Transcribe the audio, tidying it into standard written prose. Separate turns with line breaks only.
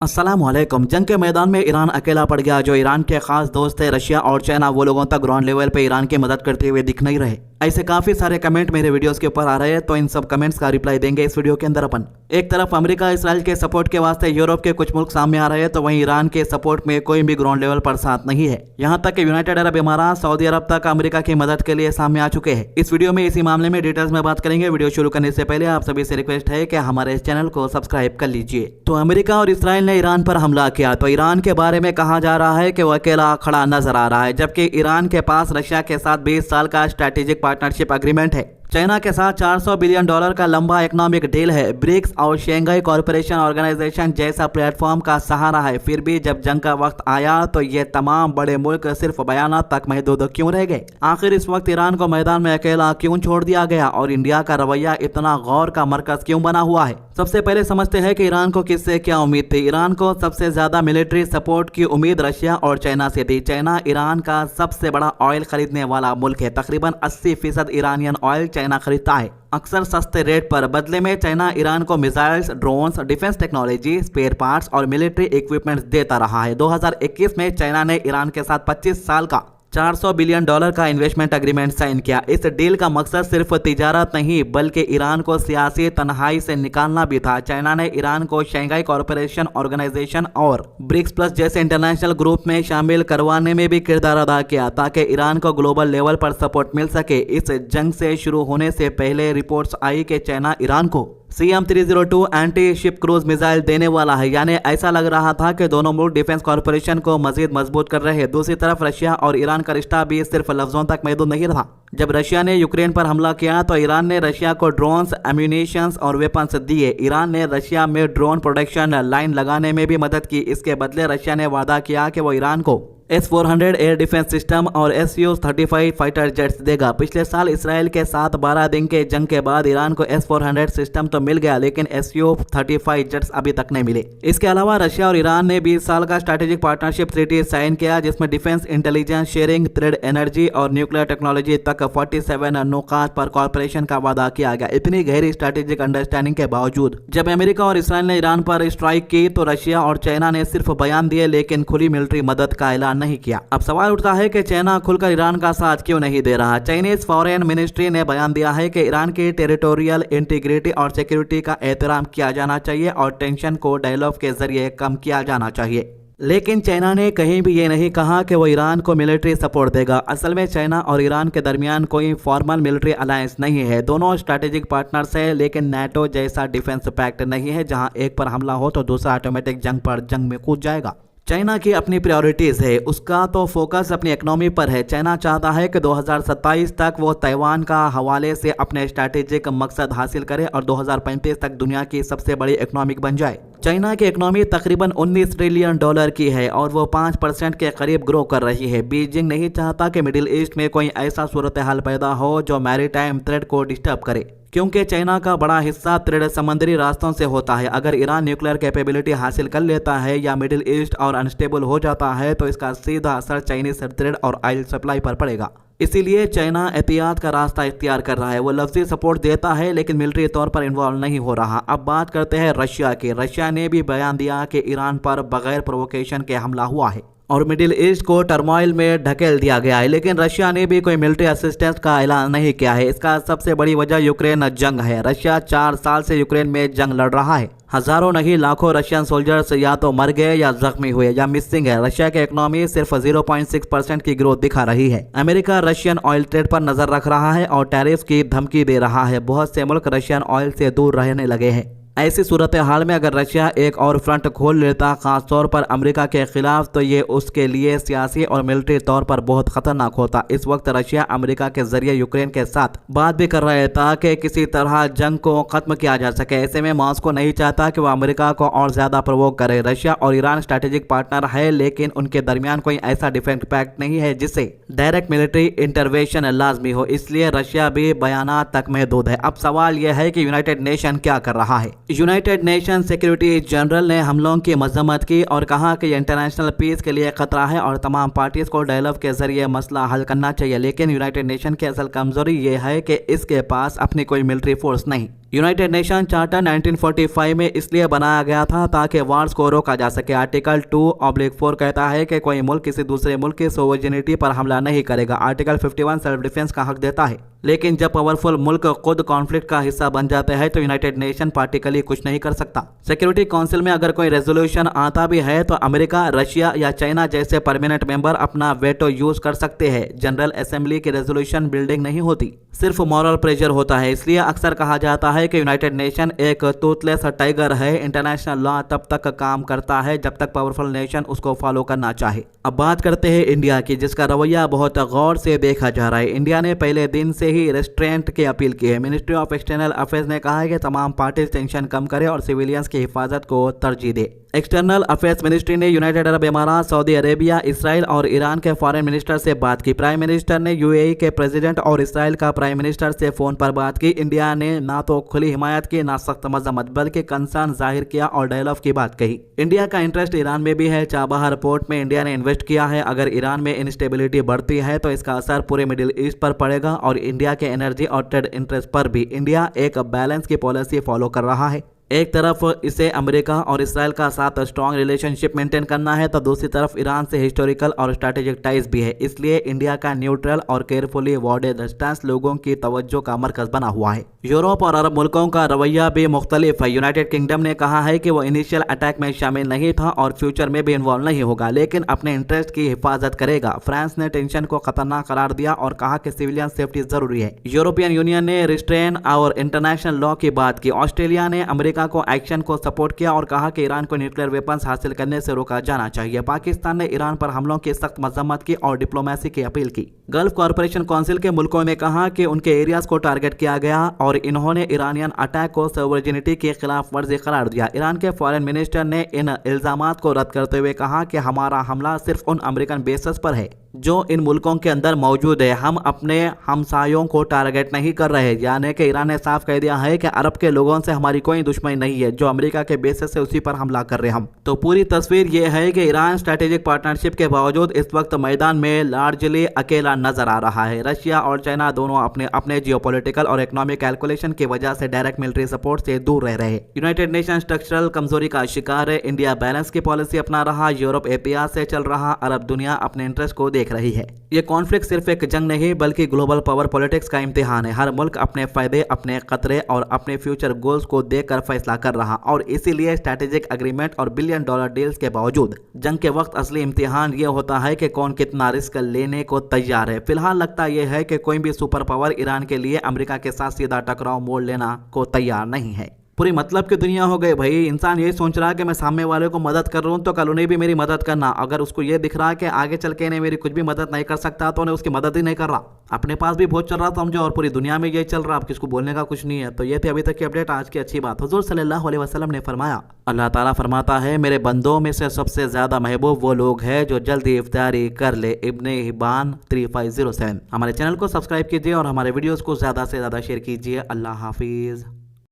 अस्सलामुअलैकुम। जंग के मैदान में ईरान अकेला पड़ गया। जो ईरान के खास दोस्त थे रशिया और चाइना, वो लोगों तक ग्राउंड लेवल पे ईरान की मदद करते हुए दिख नहीं रहे। ऐसे काफी सारे कमेंट मेरे वीडियोस के ऊपर आ रहे हैं, तो इन सब कमेंट्स का रिप्लाई देंगे इस वीडियो के अंदर अपन। एक तरफ अमेरिका इसराइल के सपोर्ट के वास्ते यूरोप के कुछ मुल्क सामने आ रहे हैं, तो वहीं ईरान के सपोर्ट में कोई भी ग्राउंड लेवल पर साथ नहीं है। यहाँ तक कि यूनाइटेड अरब इमारात, सऊदी अरब तक अमेरिका की मदद के लिए सामने आ चुके हैं। इस वीडियो में इसी मामले में डिटेल्स में बात करेंगे। वीडियो शुरू करने से पहले आप सभी से रिक्वेस्ट है कि हमारे इस चैनल को सब्सक्राइब कर लीजिए। तो अमेरिका और इसराइल ने ईरान पर हमला किया, तो ईरान के बारे में कहा जा रहा है कि वो अकेला खड़ा नजर आ रहा है, जबकि ईरान के पास रशिया के साथ 20 साल का स्ट्रैटेजिक पार्टनरशिप एग्रीमेंट है। चाइना के साथ $400 बिलियन का लंबा इकोनॉमिक डील है। ब्रिक्स और शंघाई कॉरपोरेशन ऑर्गेनाइजेशन जैसा प्लेटफॉर्म का सहारा है। फिर भी जब जंग का वक्त आया तो ये तमाम बड़े मुल्क सिर्फ बयानात तक महदूद क्यों रह गए? आखिर इस वक्त ईरान को मैदान में अकेला क्यों छोड़ दिया गया और इंडिया का रवैया इतना गौर का मरकज क्यों बना हुआ है? सबसे पहले समझते हैं कि ईरान को किससे क्या उम्मीद थी। ईरान को सबसे ज्यादा मिलिट्री सपोर्ट की उम्मीद रशिया और चाइना से थी। चाइना ईरान का सबसे बड़ा ऑयल खरीदने वाला मुल्क है। तकरीबन 80% ईरानियन ऑयल चाइना खरीदता है, अक्सर सस्ते रेट पर। बदले में चाइना ईरान को missiles, drones, defence technology, spare parts और मिलिट्री इक्विपमेंट्स देता रहा है। 2021 में चाइना ने ईरान के साथ 25 साल का $400 बिलियन का इन्वेस्टमेंट एग्रीमेंट साइन किया। इस डील का मकसद सिर्फ तिजारत नहीं बल्कि ईरान को सियासी तन्हाई से निकालना भी था। चाइना ने ईरान को शंघाई कॉरपोरेशन ऑर्गेनाइजेशन और ब्रिक्स प्लस जैसे इंटरनेशनल ग्रुप में शामिल करवाने में भी किरदार अदा किया, ताकि ईरान को ग्लोबल लेवल पर सपोर्ट मिल सके। इस जंग से शुरू होने से पहले रिपोर्ट्स आई कि चाइना ईरान को CM-302 anti ship cruise missile देने वाला है, यानी ऐसा लग रहा था कि दोनों मुल्क डिफेंस कॉर्पोरेशन को मजीद मजबूत कर रहे हैं। दूसरी तरफ रशिया और ईरान का रिश्ता भी सिर्फ लफ्जों तक महदूद नहीं रहा। जब रशिया ने यूक्रेन पर हमला किया तो ईरान ने रशिया को ड्रोन्स, एम्यूनिशंस और वेपन्स दिए। ईरान ने रशिया में ड्रोन प्रोडक्शन लाइन लगाने में भी मदद की। इसके बदले रशिया ने वादा किया कि वो ईरान को S-400 एयर डिफेंस सिस्टम और Su-35 फाइटर जेट्स देगा। पिछले साल इसराइल के साथ 12 दिन के जंग के बाद ईरान को S-400 सिस्टम तो मिल गया, लेकिन Su-35 जेट्स अभी तक नहीं मिले। इसके अलावा रशिया और ईरान ने 20 साल का स्ट्रैटेजिक पार्टनरशिप ट्रीटी साइन किया, जिसमें defence, intelligence sharing, thread energy और न्यूक्लियर टेक्नोलॉजी तक 47 नुकात पर कॉर्पोरेशन का वादा किया गया। इतनी गहरी स्ट्रैटेजिक अंडरस्टैंडिंग के बावजूद जब अमेरिका और इसराइल ने ईरान पर स्ट्राइक की तो रशिया और चाइना ने सिर्फ बयान दिए, लेकिन खुली मिलिट्री मदद का ऐलान नहीं किया। अब सवाल उठता है कि चाइना खुलकर ईरान का साथ क्यों नहीं दे रहा? चाइनीज फॉरेन मिनिस्ट्री ने बयान दिया है कि ईरान की टेरिटोरियल इंटीग्रिटी और सिक्योरिटी का एहतराम किया जाना चाहिए और टेंशन को डायलॉग के जरिए कम किया जाना चाहिए। लेकिन चाइना ने कहीं भी ये नहीं कहा कि वो ईरान को मिलिट्री सपोर्ट देगा। असल में चाइना और ईरान के दरमियान कोई फॉर्मल मिलिट्री अलायंस नहीं है। दोनों स्ट्रैटेजिक पार्टनर्स है, लेकिन नाटो जैसा डिफेंस पैक्ट नहीं है जहां एक पर हमला हो तो दूसरा ऑटोमेटिक जंग में कूद जाएगा। चाइना की अपनी प्रायोरिटीज है, उसका तो फोकस अपनी इकोनॉमी पर है। चाइना चाहता है कि 2027 तक वो ताइवान का हवाले से अपने स्ट्रैटेजिक मकसद हासिल करे और 2035 तक दुनिया की सबसे बड़ी इकोनॉमिक बन जाए। चाइना की इकोनॉमी तकरीबन $19 ट्रिलियन की है और वो 5% के करीब ग्रो कर रही है। बीजिंग नहीं चाहता कि मिडिल ईस्ट में कोई ऐसा सूरत हाल पैदा हो जो मैरीटाइम थ्रेड को डिस्टर्ब करे, क्योंकि चाइना का बड़ा हिस्सा थ्रेड समुद्री रास्तों से होता है। अगर ईरान न्यूक्लियर कैपेबिलिटी हासिल कर लेता है या मिडिल ईस्ट और अनस्टेबल हो जाता है तो इसका सीधा असर चाइनीज थ्रेड और ऑयल सप्लाई पर पड़ेगा। इसीलिए चाइना एहतियात का रास्ता इख्तियार कर रहा है। वो लफ्जी सपोर्ट देता है लेकिन मिलिट्री तौर पर इन्वॉल्व नहीं हो रहा। अब बात करते हैं रशिया की। रशिया ने भी बयान दिया कि ईरान पर बगैर प्रोवोकेशन के हमला हुआ है और मिडिल ईस्ट को टर्मोइल में ढकेल दिया गया है, लेकिन रशिया ने भी कोई मिलिट्री असिस्टेंस का ऐलान नहीं किया है। इसका सबसे बड़ी वजह यूक्रेन जंग है। रशिया 4 साल से यूक्रेन में जंग लड़ रहा है। हजारों नहीं लाखों रशियन सोल्जर्स या तो मर गए या जख्मी हुए या मिसिंग है। रशिया की इकोनॉमी सिर्फ 0.6% की ग्रोथ दिखा रही है। अमेरिका रशियन ऑयल ट्रेड पर नजर रख रहा है और टैरिफ की धमकी दे रहा है। बहुत से मुल्क रशियन ऑयल से दूर रहने लगे हैं। ऐसी सूरत हाल में अगर रशिया एक और फ्रंट खोल लेता, खासतौर पर अमेरिका के खिलाफ, तो ये उसके लिए सियासी और मिलिट्री तौर पर बहुत खतरनाक होता। इस वक्त रशिया अमेरिका के जरिए यूक्रेन के साथ बात भी कर रहे ताकि किसी तरह जंग को खत्म किया जा सके। ऐसे में मॉस्को नहीं चाहता कि वह अमेरिका को और ज्यादा प्रवोक करे। रशिया और ईरान स्ट्रैटेजिक पार्टनर है, लेकिन उनके दरमियान कोई ऐसा डिफेंस पैक्ट नहीं है जिससे डायरेक्ट मिलिट्री इंटरवेंशन लाजमी हो। इसलिए रशिया भी बयानात तक महदूद है। अब सवाल यह है कि यूनाइटेड नेशन क्या कर रहा है? यूनाइटेड नेशन सिक्योरिटी जनरल ने हमलों की मजम्मत की और कहा कि इंटरनेशनल पीस के लिए खतरा है और तमाम पार्टीज को डायलॉग के जरिए मसला हल करना चाहिए। लेकिन यूनाइटेड नेशन की असल कमजोरी ये है कि इसके पास अपनी कोई मिलिट्री फोर्स नहीं। यूनाइटेड नेशन चार्टर 1945 में इसलिए बनाया गया था ताकि वार्स को रोका जा सके। आर्टिकल 2/4 कहता है कि कोई मुल्क किसी दूसरे मुल्क की सोवरेनिटी पर हमला नहीं करेगा। आर्टिकल 51 सेल्फ डिफेंस का हक देता है, लेकिन जब पावरफुल मुल्क खुद कॉन्फ्लिक्ट का हिस्सा बन जाते हैं तो यूनाइटेड नेशन पार्टिकली कुछ नहीं कर सकता। सिक्योरिटी काउंसिल में अगर कोई रेजोल्यूशन आता भी है तो अमेरिका, रशिया या चाइना जैसे परमानेंट मेंबर अपना वेटो यूज कर सकते हैं। जनरल असेंबली की रेजोल्यूशन बिल्डिंग नहीं होती, सिर्फ मॉरल प्रेशर होता है। इसलिए अक्सर कहा जाता है कि यूनाइटेड नेशन एक टूथलेस टाइगर है। इंटरनेशनल लॉ तब तक काम करता है जब तक पावरफुल नेशन उसको फॉलो करना चाहे। अब बात करते हैं इंडिया की, जिसका रवैया बहुत गौर से देखा जा रहा है। इंडिया ने पहले दिन से ही रेस्ट्रेंट की अपील की है। मिनिस्ट्री ऑफ एक्सटर्नल अफेयर्स ने कहा है कि तमाम पार्टीज टेंशन कम करे और सिविलियंस की हिफाजत को तरजीह दे। एक्सटर्नल अफेयर्स मिनिस्ट्री ने यूनाइटेड अरब अमारात, सऊदी अरेबिया, इसराइल और ईरान के फॉरेन मिनिस्टर से बात की। प्राइम मिनिस्टर ने यूएई के प्रेसिडेंट और इसराइल का प्राइम मिनिस्टर से फोन पर बात की। इंडिया ने ना तो खुली हिमायत की, ना सख्त मजम्मत, बल्कि कंसर्न जाहिर किया और डायलॉग की बात कही। इंडिया का इंटरेस्ट ईरान में भी है। चाबहार पोर्ट में इंडिया ने इन्वेस्ट किया है। अगर ईरान में इंस्टेबिलिटी बढ़ती है तो इसका असर पूरे मिडिल ईस्ट पर पड़ेगा और इंडिया के एनर्जी और ट्रेड इंटरेस्ट पर भी। इंडिया एक बैलेंस की पॉलिसी फॉलो कर रहा है। एक तरफ इसे अमेरिका और इसराइल का साथ स्ट्रॉन्ग रिलेशनशिप मेंटेन करना है तो दूसरी तरफ ईरान से हिस्टोरिकल और स्ट्रैटेजिक टाइज भी है। इसलिए इंडिया का न्यूट्रल और केयरफुली वार्डेड स्टैंस लोगों की तवज्जो का मरकज बना हुआ है। यूरोप और अरब मुल्कों का रवैया भी मुख्तलिफ है। यूनाइटेड किंगडम ने कहा है कि वो इनिशियल अटैक में शामिल नहीं था और फ्यूचर में भी इन्वॉल्व नहीं होगा, लेकिन अपने इंटरेस्ट की हिफाजत करेगा। फ्रांस ने टेंशन को खतरनाक करार दिया और कहा कि सिविलियन सेफ्टी जरूरी है। यूरोपियन यूनियन ने रिस्ट्रेन और इंटरनेशनल लॉ की बात की। ऑस्ट्रेलिया ने अमेरिका को एक्शन को सपोर्ट किया और कहा कि ईरान को न्यूक्लियर वेपन्स हासिल करने से रोका जाना चाहिए। पाकिस्तान ने ईरान पर हमलों की सख्त मजम्मत की और डिप्लोमेसी की अपील की। गल्फ कॉरपोरेशन काउंसिल के मुल्कों ने कहा कि उनके एरियाज को टारगेट किया गया और इन्होंने ईरानियन अटैक को सोवरेनिटी के खिलाफ वर्जी करार दिया। ईरान के फॉरेन मिनिस्टर ने इन इल्जामात को रद्द करते हुए कहा कि हमारा हमला सिर्फ उन अमेरिकन बेसेस पर है जो इन मुल्कों के अंदर मौजूद है। हम अपने हमसायों को टारगेट नहीं कर रहे। यानी कि ईरान ने साफ कह दिया है कि अरब के लोगों से हमारी कोई दुश्मनी नहीं है, जो अमेरिका के बेसिस से उसी पर हमला कर रहे हम। तो पूरी तस्वीर ये है कि ईरान स्ट्रेटेजिक पार्टनरशिप के बावजूद इस वक्त मैदान में लार्जली अकेला नजर आ रहा है। रशिया और चाइना दोनों अपने जियोपॉलिटिकल और इकोनॉमिक कैलकुलेशन की वजह से डायरेक्ट मिलिट्री सपोर्ट से दूर रह रहे। यूनाइटेड नेशन स्ट्रक्चरल कमजोरी का शिकार है। इंडिया बैलेंस की पॉलिसी अपना रहा, यूरोप एहतियात से चल रहा, अरब दुनिया अपने इंटरेस्ट को देख रही है। ये कॉन्फ्लिक्ट सिर्फ एक जंग नहीं बल्कि ग्लोबल पावर पॉलिटिक्स का इम्तिहान है। हर मुल्क अपने फायदे, अपने खतरे और अपने फ्यूचर गोल्स को देखकर फैसला कर रहा और इसीलिए स्ट्रैटेजिक एग्रीमेंट और $बिलियन डील्स के बावजूद जंग के वक्त असली इम्तिहान ये होता है कि कौन कितना रिस्क लेने को तैयार है। फिलहाल लगता यह है कि कोई भी सुपर पावर ईरान के लिए अमेरिका के साथ सीधा टकराव मोड़ लेना को तैयार नहीं है। पूरी मतलब की दुनिया हो गई भाई। इंसान ये सोच रहा है कि मैं सामने वाले को मदद कर रहा हूँ तो कल उन्हें भी मेरी मदद करना। अगर उसको ये दिख रहा है कि आगे चल के इन्हें मेरी कुछ भी मदद नहीं कर सकता तो उन्हें उसकी मदद ही नहीं कर रहा। अपने पास भी बहुत चल रहा समझो और पूरी दुनिया में ये चल रहा, अब किसको बोलने का कुछ नहीं है। तो ये थी अभी तक की अपडेट। आज की अच्छी बात, हुजूर सल्लल्लाहु अलैहि वसल्लम ने फरमाया, अल्लाह ताला फरमाता है मेरे बंदों में से सबसे ज्यादा महबूब वो लोग हैं जो जल्दी इफ्तारी कर ले। इब्ने हिब्बान 3507। हमारे चैनल को सब्सक्राइब कीजिए और हमारे वीडियोस को ज्यादा से ज्यादा शेयर कीजिए। अल्लाह हाफिज।